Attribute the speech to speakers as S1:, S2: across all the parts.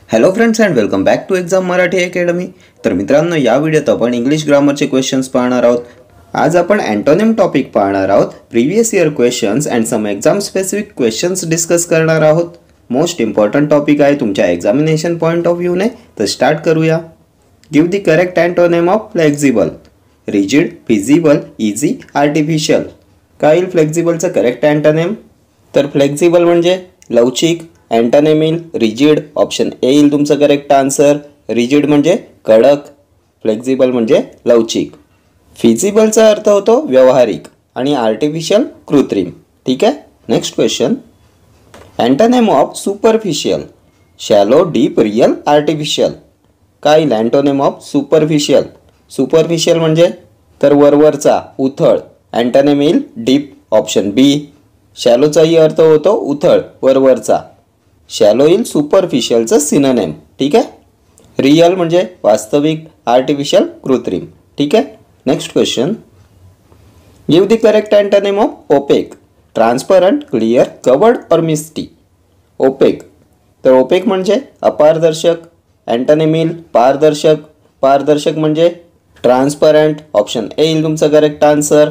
S1: Hello friends and welcome back to exam Marathi academy. तर मित्रांनो, या व्हिडिओत आपण इंग्लिश ग्रामरचे क्वेश्चन्स पाहणार आहोत। आज आपण अँटोनिम टॉपिक पाहणार आहोत, previous year questions and some exam specific questions discuss करणार आहोत। मोस्ट इम्पॉर्टंट टॉपिक आहे तुमच्या एक्झामिनेशन पॉइंट ऑफ व्ह्यूने। तर स्टार्ट करूया। Give the correct antonym of flexible. Rigid, feasible, easy, artificial. काय येईल फ्लेक्झिबलचं करेक्ट अँटोनिम? तर फ्लेक्झिबल म्हणजे लवचिक, अँटोनिम येईल रिजिड, ऑप्शन ए येईल तुमचं करेक्ट आन्सर। रिजिड म्हणजे कडक, फ्लेक्झिबल म्हणजे लवचिक। फिजिबलचा अर्थ होतो व्यावहारिक आणि आर्टिफिशियल कृत्रिम। ठीक आहे, next question. Antonym of superficial. Shallow, deep, real, artificial. काय येईल अँटोनिम ऑफ सुपरफिशियल? सुपरफिशियल म्हणजे तर वरवरचा, उथळ, अँटोनिम येईल डीप, ऑप्शन बी। शॅलोचाही अर्थ होतो उथळ, वरवरचा, शॅलो येईल सुपरफिशियलचं सिनोनिम। ठीक आहे, रियल म्हणजे वास्तविक, आर्टिफिशियल कृत्रिम। ठीक आहे, next question. Give the correct antonym of opaque. Transparent, clear, covered और मिस्टी। ओपेक, तर ओपेक म्हणजे अपारदर्शक, अँटोनिम येईल पारदर्शक। पारदर्शक म्हणजे ट्रान्सपरंट, ऑप्शन ए येईल तुमचं करेक्ट आन्सर।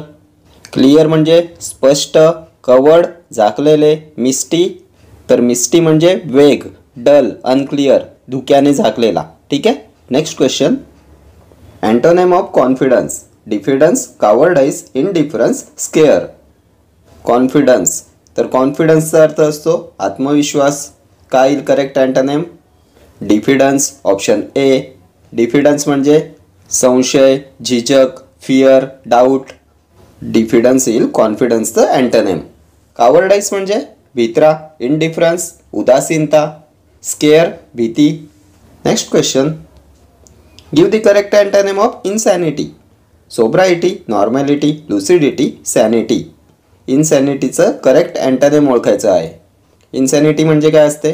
S1: क्लिअर म्हणजे स्पष्ट, कवर्ड झाकलेले, मिस्टी तर मिस्टी म्हणजे वेग, डल, अनक्लिअर, धुक्याने झाकलेला। ठीक आहे, next question. Antonym of confidence. Diffidence, cowardice, indifference, scare. Confidence, तर कॉन्फिडन्सचा अर्थ असतो आत्मविश्वास। काय येईल correct antonym? Diffidence, option A. Diffidence म्हणजे संशय, झिजक, फिअर, डाऊट। डिफिडन्स येईल कॉन्फिडन्सचं अँटोनिम। कावर्डाइज म्हणजे भित्रा, इनडिफरन्स, उदासीनता, स्केअर, भीती। Next question. Give the correct antonym of insanity. Sobriety, normality, lucidity, sanity. इन्सॅनिटीचं करेक्ट अँटोनिम ओळखायचं आहे। इन्सॅनिटी म्हणजे काय असते?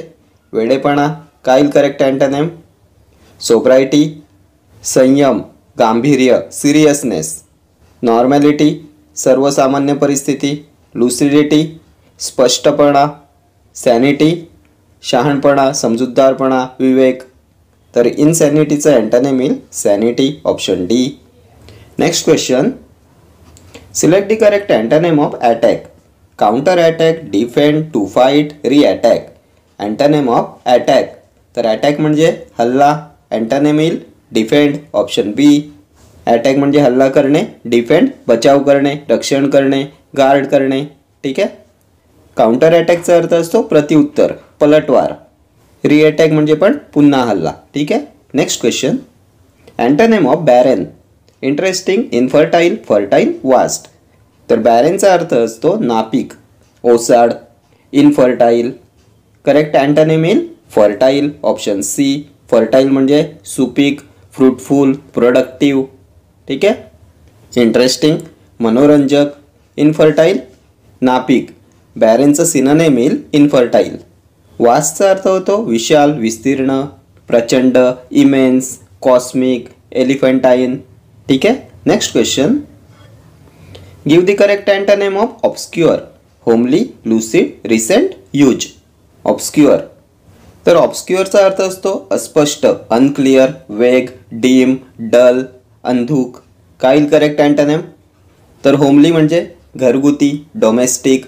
S1: वेडेपणा। काय येईल करेक्ट अँटोनिम? सोब्राइटी, संयम, गांभीर्य, सिरियसनेस। नॉर्मॅलिटी, सर्वसामान्य परिस्थिती, लुसिडिटी, स्पष्टपणा, सॅनिटी, शहाणपणा, समजूतदारपणा, विवेक। तर इनसॅनिटीचं अँटोनिम येईल sanity, option D. Next question. Select the correct antonym of attack. Counter attack, defend, to fight, reattack. Antonym of attack, तर अटॅक म्हणजे हल्ला, अँटोनिम येईल डिफेंड, ऑप्शन बी। अटॅक म्हणजे हल्ला करणे, डिफेंड बचाव करणे, रक्षण करणे, गार्ड करणे। ठीक आहे, काउंटर अटॅकचा अर्थ असतो प्रतिउत्तर, पलटवार। रिअटॅक म्हणजे पण पुन्हा हल्ला। ठीक आहे, next question. Antonym of barren. Interesting, infertile, fertile, vast. तर बॅरेनचा अर्थ असतो नापीक, ओसाड, इनफर्टाईल। करेक्ट अँटोनिम येईल फर्टाईल, ऑप्शन सी। फर्टाईल म्हणजे सुपीक, फ्रुटफुल, प्रोडक्टिव्ह। ठीक आहे, इंटरेस्टिंग मनोरंजक, इनफर्टाईल नापीक। बॅरेनचं सिनोनिम येईल इनफर्टाईल। वास्टचा अर्थ होतो विशाल, विस्तीर्ण, प्रचंड, इमेन्स, कॉस्मिक, एलिफंटाईन। ठीक आहे, next question. Give the correct antonym of ऑब्स्क्युअर। Homely, lucid, recent, huge. ऑब्स्क्युअर, तर ऑब्स्क्युअरचा अर्थ असतो अस्पष्ट, अनक्लिअर, वेग, डीम, डल, अंधुक। काय येईल करेक्ट अँटोनिम? तर होमली म्हणजे घरगुती, डोमेस्टिक।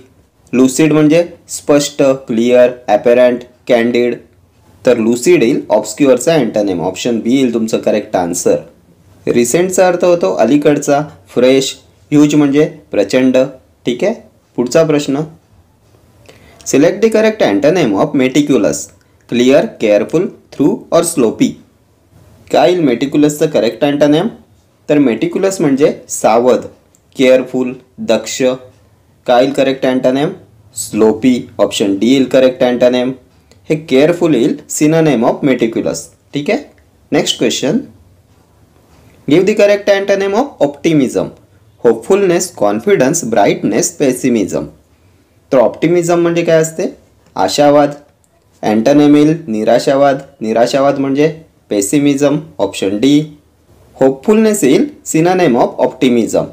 S1: लुसिड म्हणजे स्पष्ट, क्लिअर, ॲपेरंट, कॅन्डिड। तर लुसिड येईल ऑब्स्क्युअरचा अँटोनिम, ऑप्शन बी येईल तुमचं करेक्ट आन्सर। रिसेंटचा अर्थ होतो अलीकडचा, फ्रेश। ह्यूज म्हणजे प्रचंड। ठीक आहे, पुढचा प्रश्न। Select the correct antonym of meticulous. Clear, careful, through और स्लोपी। काय येईल मेटिक्युलसचं करेक्ट अँटोनिम? तर मेटिक्युलस म्हणजे सावध, केअरफुल, दक्ष। काय येईल correct antonym? Sloppy, option D येईल करेक्ट अँटोनिम। हे केअरफुल येईल सिनोनिम ऑफ मेटिक्युलस। ठीक आहे, next question. Give the correct antonym of optimism. Hopefulness, confidence, brightness, pessimism. तर ऑप्टिमिझम म्हणजे काय असते? आशावाद। अँटोनिम येईल निराशावाद। निराशावाद म्हणजे पेसिमिझम, ऑप्शन डी। होपफुलनेस येईल सिनोनिम ऑफ ऑप्टिमिझम।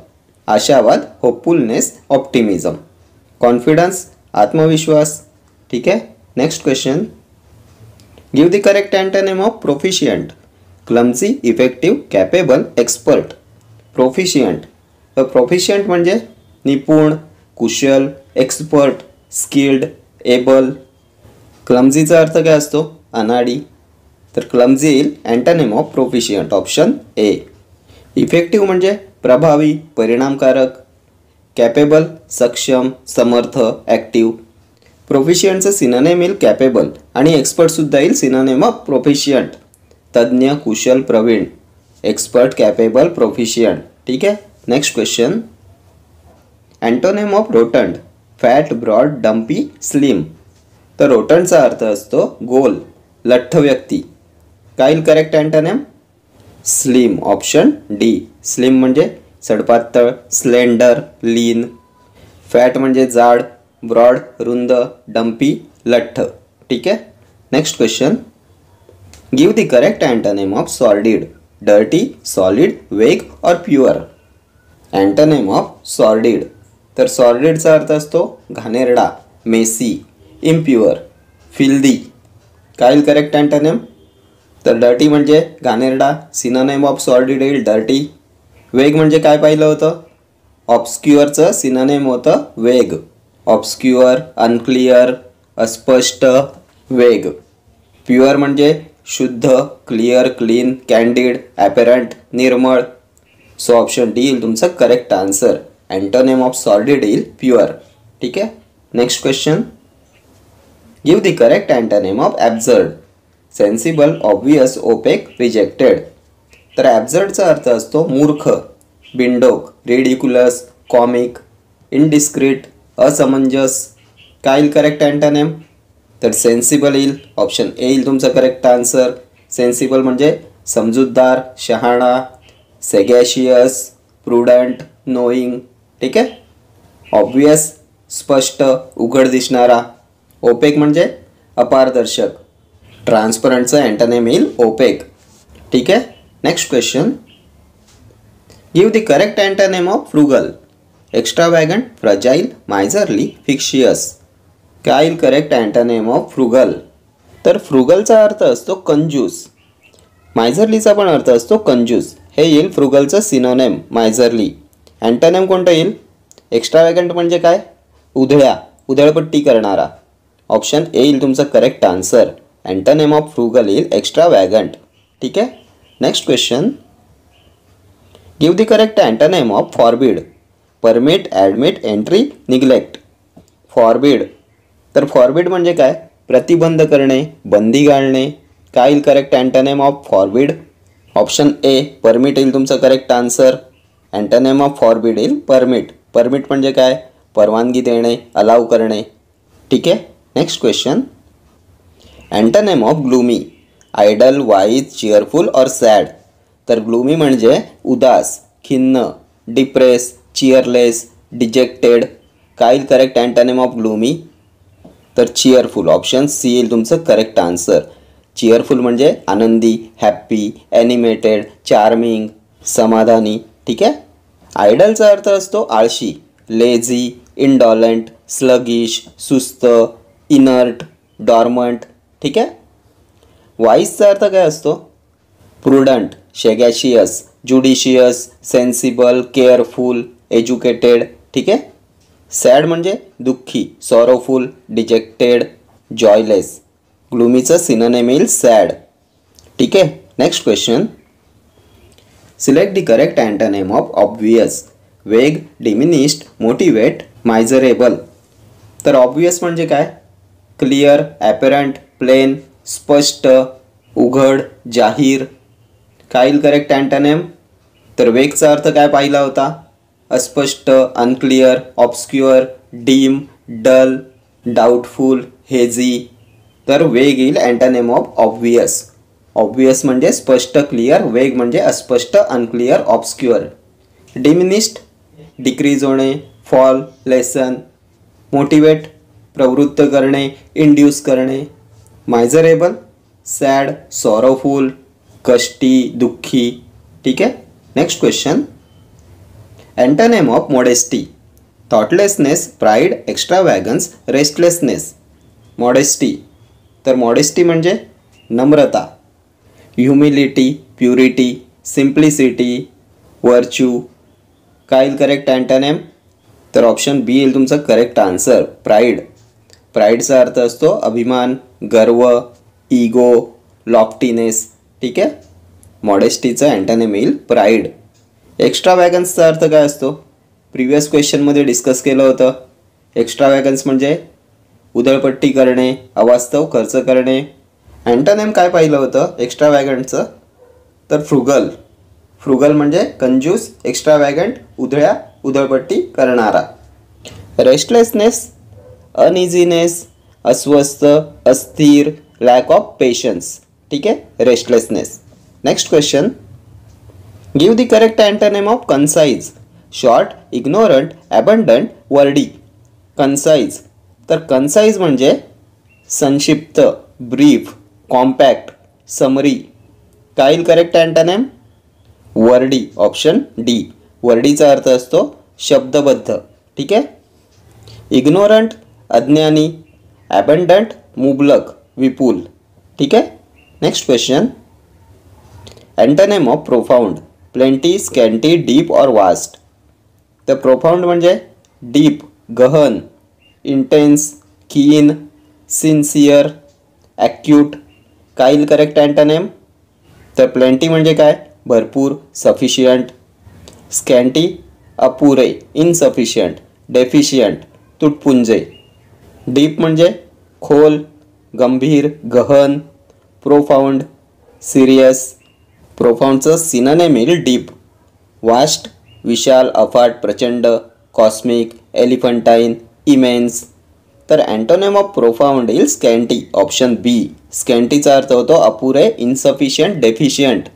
S1: आशावाद, होपफुलनेस, ऑप्टिमिझम। कॉन्फिडन्स, आत्मविश्वास। ठीक आहे, next question. Give the correct antonym of proficient. Clumsy, effective, capable, expert. Proficient. तर प्रोफिशियंट म्हणजे निपुण, कुशल, एक्सपर्ट, स्किल्ड, एबल. क्लमझीचा अर्थ काय असतो? अनाडी. तर क्लमझी येईल antonym of proficient, option A. Effective म्हणजे प्रभावी, परिणामकारक. कॅपेबल सक्षम, समर्थ, ॲक्टिव्ह. प्रोफिशियंटचं सिनोनिम येईल कॅपेबल आणि एक्सपर्टसुद्धा येईल सिनोनिम ऑफ प्रोफिशियंट. तज्ज्ञ, कुशल, प्रवीण. Expert, capable, proficient. ठीक आहे. Next question. Antonym of rotund. Fat, broad, dumpy, slim. तर रोटंडचा अर्थ असतो गोल, लठ्ठ व्यक्ती. काय येईल correct antonym? Slim, option D. Slim म्हणजे सडपातळ, स्लेंडर, लीन. फॅट म्हणजे जाड, ब्रॉड, रुंद, डम्पी, लठ्ठ. ठीक आहे. Next question. Give the correct antonym of sordid. Dirty, solid, वेग और प्युअर. Antonym of sordid. तर सॉर्डिडचा अर्थ असतो घाणेरडा, मेसी, इम्प्युअर, फिल्दी. काय येईल करेक्ट अँटोनिम? तर डर्टी म्हणजे घाणेरडा, सिनोनिम ऑफ सॉर्डिड येईल डर्टी. वेग म्हणजे काय पाहिलं होतं? ऑब्स्क्युअरचं सिनोनिम होतं वेग. ऑब्स्क्युअर, अनक्लिअर, अस्पष्ट, वेग. प्युअर म्हणजे शुद्ध, क्लिअर, क्लीन, कॅन्डिड, ॲपेरंट, निर्मळ. सो ऑप्शन डी येईल तुमचं correct answer. Antonym of sordid येईल प्युअर. ठीक आहे. Next question. Give the correct antonym of absurd. Sensible, obvious, opaque, rejected. तर ॲब्झर्डचा अर्थ असतो मूर्ख, बिंडोक, रिडिक्युलस, कॉमिक, इनडिस्क्रीट, असमंजस. काय येईल करेक्ट अँटोनिम? तर सेन्सिबल येईल. ऑप्शन ए येईल तुमचा करेक्ट आन्सर. सेन्सिबल म्हणजे समजूतदार, शहाणा, सेगॅशियस, प्रुडंट, नोईंग. ठीक आहे. ऑब्वियस स्पष्ट, उघड दिसणारा. ओपेक म्हणजे अपारदर्शक. ट्रान्सपरंटचं अँटोनिम येईल ओपेक. ठीक आहे. Next question. Give the correct antonym of frugal. Extravagant, fragile, miserly, fictitious. काय येईल करेक्ट अँटोनिम ऑफ फ्रुगल? तर फ्रुगलचा अर्थ असतो कंजूस. मायझरलीचा पण अर्थ असतो कंजूस. हे येईल फ्रुगलचं सिनोनिम मायझरली. अँटोनिम कोणतं येईल? एक्स्ट्रावॅगंट म्हणजे काय? उधळपट्टी करणारा. ऑप्शन ए येईल तुमचं correct answer. Antonym of frugal येईल एक्स्ट्रावॅगंट. ठीक आहे. Next question. Give the correct antonym of forbid. Permit, admit, entry, neglect. Forbid. तर फॉरबिड म्हणजे काय? प्रतिबंध करणे, बंदी घालणे. काय येईल correct antonym of forbid? Option A permit येईल तुमचं correct answer. Antonym of forbid येईल परमिट. परमिट म्हणजे काय? परवानगी देणे, अलाव करणे. ठीक आहे. Next question. Antonym of gloomy. Idle, wise, cheerful और सॅड. तर ग्लूमी म्हणजे उदास, खिन्न, डिप्रेस, चिअरलेस, डिजेक्टेड. काय येईल करेक्ट अँटोनिम ऑफ ग्लूमी? तर चिअरफुल. ऑप्शन सी येईल तुमचं करेक्ट आन्सर. चिअरफुल म्हणजे आनंदी, हॅप्पी, ॲनिमेटेड, चार्मिंग, समाधानी. ठीक आहे. आयडलचा अर्थ असतो आळशी, लेझी, इंडॉलंट, स्लगिश, सुस्त, इनर्ट, डॉर्मंट. ठीक आहे. वाईजचा अर्थ काय असतो? Prudent, sagacious, judicious, sensible, careful, educated. ठीक आहे. सॅड म्हणजे दुःखी, सॉरोफुल, डिजेक्टेड, जॉयलेस. ग्लूमीचं सिनोनिम येईल सॅड. ठीक आहे. Next question. Select the correct antonym of obvious. Vague, diminished, motivate, miserable. तर ऑब्वियस म्हणजे काय? क्लिअर, ॲपेरंट, प्लेन, स्पष्ट, उघड, जाहीर. काय येईल करेक्ट अँटोनिम? तर वेगचा अर्थ काय पाहिला होता? अस्पष्ट, unclear, obscure, dim, dull, doubtful, hazy. तर वेग येईल अँटोनिम ऑफ ऑब्वियस. ऑब्वियस म्हणजे स्पष्ट, क्लिअर. वेग म्हणजे अस्पष्ट, अनक्लिअर, ऑब्स्क्युअर. डिमिनिश्ड डिक्रीज होणे, फॉल, लेसन. मोटिवेट प्रवृत्त करणे, इंड्यूस करणे. मायझरेबल सॅड, सॉरोफुल, कष्टी, दुःखी. ठीक आहे. Next question. Antonym of modesty. Thoughtlessness, pride, एक्स्ट्रावॅगन्स, restlessness. Modesty. तर मॉडेस्टी म्हणजे नम्रता, ह्युमिलिटी, प्युरिटी, सिम्प्लिसिटी, वर्च्यू. काय येईल करेक्ट अँटोनिम? तर ऑप्शन बी येईल तुमचं करेक्ट आन्सर, प्राईड. प्राईडचा अर्थ असतो अभिमान, गर्व, इगो, लॉफ्टीनेस. ठीक आहे. मॉडेस्टीचा अँटोनिम येईल प्राईड. एक्स्ट्रावॅगन्सचा अर्थ काय असतो? प्रिव्हियस क्वेश्चनमध्ये डिस्कस केलं होतं. एक्स्ट्रावॅगन्स म्हणजे उधळपट्टी करणे, अवास्तव खर्च करणे. अँटोनिम काय पाहिलं होतं एक्स्ट्रावॅगंटचं? तर फ्रुगल. फ्रुगल म्हणजे कंजूस, एक्स्ट्रावॅगंट उधळपट्टी करणारा. रेस्टलेसनेस, अनइझीनेस, अस्वस्थ, अस्थिर, लॅक ऑफ पेशन्स. ठीक आहे, restlessness. Next question, give the correct antonym of concise. Short, ignorant, abundant, wordy. Concise. तर कन्साइज म्हणजे संक्षिप्त, ब्रीफ, कॉम्पॅक्ट, समरी. काय येईल correct antonym? Wordy, option D. वर्डीचा अर्थ असतो शब्दबद्ध. ठीक आहे. इग्नोरंट अज्ञानी, ॲबंडंट मुबलक, विपुल. ठीक आहे. Next question, antonym of profound. Plenty, स्कॅन्टी, deep और वास्ट. तर प्रोफाउंड म्हणजे डीप, गहन, इंटेन्स, कीन, सिन्सिअर, ॲक्यूट. काय येईल करेक्ट अँटोनिम? तर प्लेंटी म्हणजे काय? भरपूर, सफिशियंट. स्कॅन्टी अपुरे, इनसफिशियंट, डेफिशियंट, तुटपुंजे. डीप म्हणजे खोल, गंभीर, गहन. Profound serious. प्रोफाउंडचं सिनोनिम येईल डीप. वास्ट विशाल, अफाट, प्रचंड, कॉस्मिक, एलिफंटाईन, इमेन्स. तर अँटोनिम ऑफ प्रोफाउंड येईल स्कॅन्टी, ऑप्शन बी. स्कॅन्टीचा अर्थ होतो अपुरे, इनसफिशियंट, डेफिशियंट.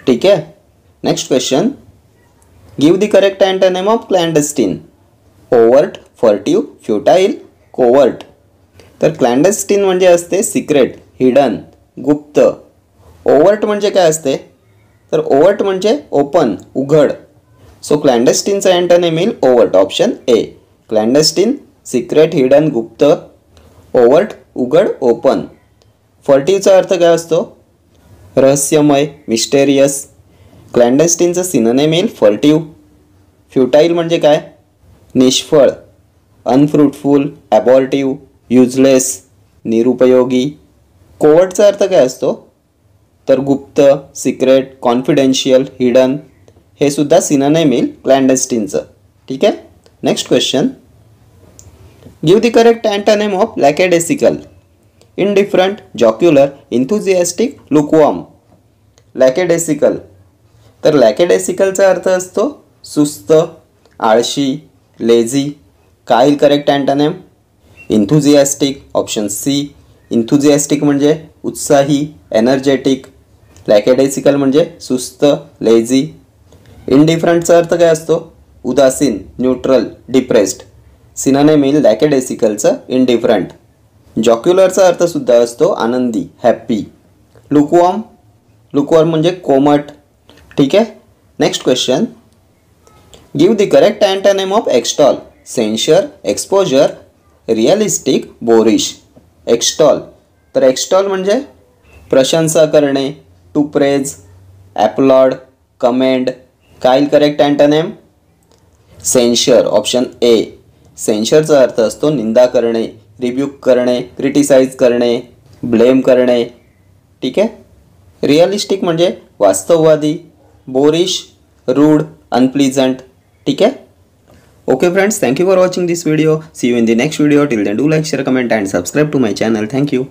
S1: ठीक आहे. Next question, give the correct antonym of clandestine. Overt, furtive, futile, covert. तर क्लॅन्डस्टीन म्हणजे असते सिक्रेट, हिडन, गुप्त. ओव्हर्ट म्हणजे काय असते? तर ओव्हर्ट म्हणजे ओपन, उघड. सो क्लॅन्डस्टीनचा अँटोनिम येईल ओव्हर्ट, ऑप्शन ए. क्लॅन्डस्टीन सिक्रेट, हिडन, गुप्त. ओव्हर्ट उघड, ओपन. फर्टिव्हचा अर्थ काय असतो? रहस्यमय, मिस्टेरियस. क्लॅन्डस्टीनचं सिनोनिम येईल फर्टिव्ह. फ्युटाईल म्हणजे काय? निष्फळ, अनफ्रुटफुल, ॲबॉर्टिव्ह, युजलेस, निरुपयोगी. कोवर्टचा अर्थ काय असतो? तर गुप्त, सिक्रेट, कॉन्फिडेन्शियल, हिडन. हे सुद्धा सिनोनिम येईल क्लॅन्डस्टीनचं. ठीक आहे. Next question, give the correct antonym of lackadaisical. Indifferent, jocular, enthusiastic, lukewarm. Lackadaisical. तर लॅकेडेसिकलचा अर्थ असतो सुस्त, आळशी, लेझी. काय येईल correct antonym? Enthusiastic, option C. Enthusiastic म्हणजे उत्साही, एनर्जेटिक. लॅकेडेसिकल म्हणजे सुस्त, लेझी. इनडिफरंटचा अर्थ काय असतो? उदासीन, न्यूट्रल, डिप्रेस्ड. सिनोनिम येईल लॅकेडेसिकलचं इनडिफरंट. जॉक्युलरचा अर्थ सुद्धा असतो आनंदी, हॅप्पी. लुकवॉर्म. लुकवॉर्म म्हणजे कोमट. ठीक आहे. Next question, give the correct antonym of extol. Censure, exposure, realistic, boorish. Extol. तर एक्स्टॉल म्हणजे प्रशंसा करणे, टू प्रेज, ॲप्लॉड, कमेंड. काय येईल correct antonym? Censure, option A. सेन्शरचा अर्थ असतो निंदा करणे, रिब्यूक करणे, क्रिटिसाइज करणे, ब्लेम करणे. ठीक आहे. रिअलिस्टिक म्हणजे वास्तववादी, बोरिश, रूड, अनप्लीजंट. ठीक आहे. Okay friends, thank you for watching this video. See you in the next video. Till then, do like, share, comment and subscribe to my channel. Thank you.